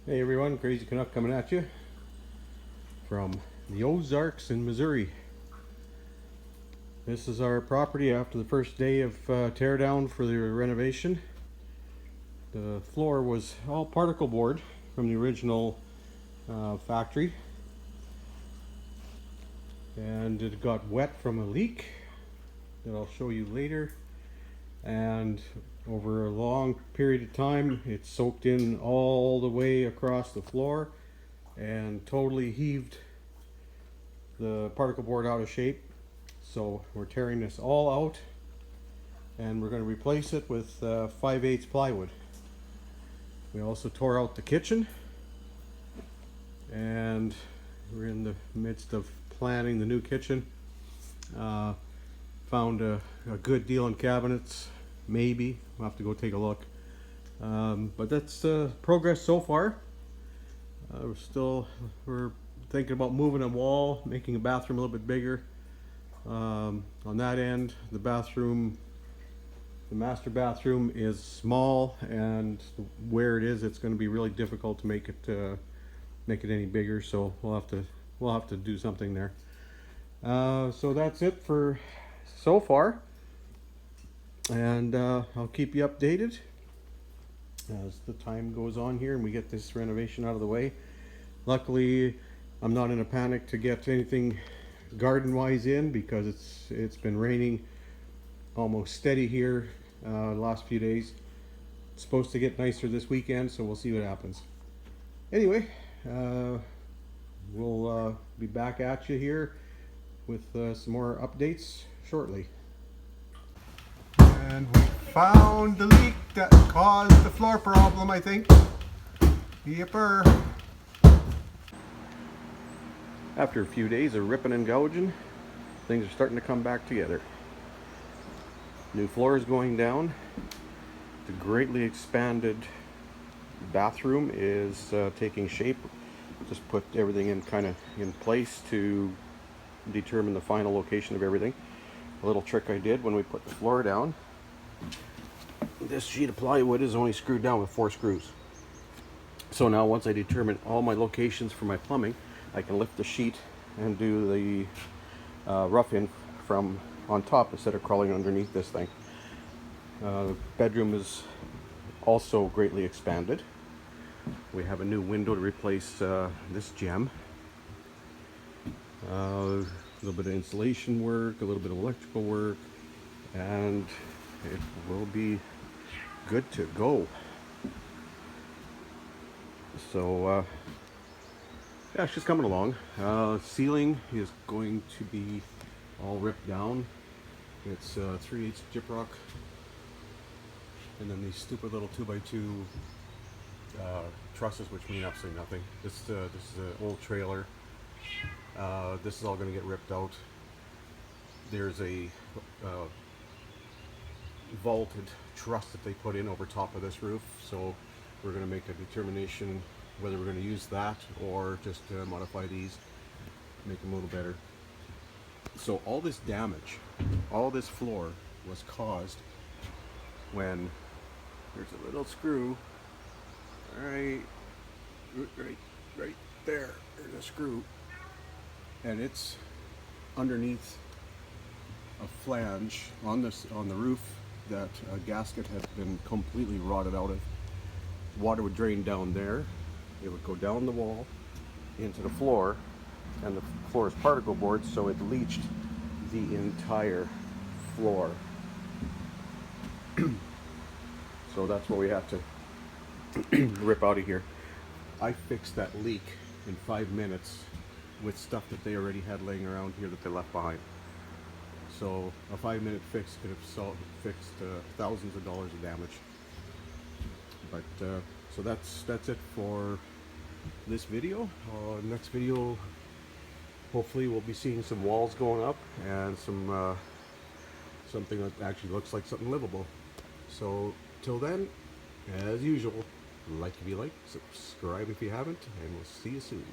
Hey everyone, Crazy Canuck coming at you from the Ozarks in Missouri. This is our property after the first day of teardown for the renovation. The floor was all particle board from the original factory, and it got wet from a leak that I'll show you later, and over a long period of time it soaked in all the way across the floor and totally heaved the particle board out of shape. So we're tearing this all out and we're going to replace it with 5/8 plywood. We also tore out the kitchen, and we're in the midst of planning the new kitchen. Found a good deal on cabinets. Maybe we'll have to go take a look, but that's progress so far. We're thinking about moving a wall, making a bathroom a little bit bigger. On that end, the master bathroom is small, and where it is, it's going to be really difficult to make it any bigger. So we'll have to do something there. So that's it for so far, and I'll keep you updated as the time goes on here and we get this renovation out of the way. Luckily, I'm not in a panic to get anything garden wise in, because it's been raining almost steady here the last few days. It's supposed to get nicer this weekend, so we'll see what happens. Anyway, we'll be back at you here with some more updates shortly. And we found the leak that caused the floor problem, I think. Yipper. After a few days of ripping and gouging, things are starting to come back together. New floor is going down. The greatly expanded bathroom is taking shape. Just put everything in place to determine the final location of everything. A little trick I did when we put the floor down. This sheet of plywood is only screwed down with 4 screws. So now once I determine all my locations for my plumbing, I can lift the sheet and do the rough-in from on top instead of crawling underneath this thing. The bedroom is also greatly expanded. We have a new window to replace this gem. A little bit of insulation work, a little bit of electrical work, and it will be good to go. So yeah, it's just coming along. Ceiling is going to be all ripped down. It's 3/8 gyprock, and then these stupid little 2x2 trusses, which mean absolutely nothing. This is an old trailer. This is all going to get ripped out. There's a vaulted truss that they put in over top of this roof, so we're going to make a determination whether we're going to use that or just modify these, make them a little better. So all this damage, all this floor was caused when there's a little screw right there. There's a screw, and it's underneath a flange on the roof that a gasket had been completely rotted out of. Water would drain down there. It would go down the wall into the floor, and the floor is particle board, so it leached the entire floor. So that's what we have to rip out of here. I fixed that leak in 5 minutes with stuff that they already had laying around here that they left behind. So a 5-minute fix could have fixed thousands of dollars of damage. But so that's it for this video. Next video, hopefully we'll be seeing some walls going up and some something that actually looks like something livable. So till then, as usual, like if you like, subscribe if you haven't, and we'll see you soon.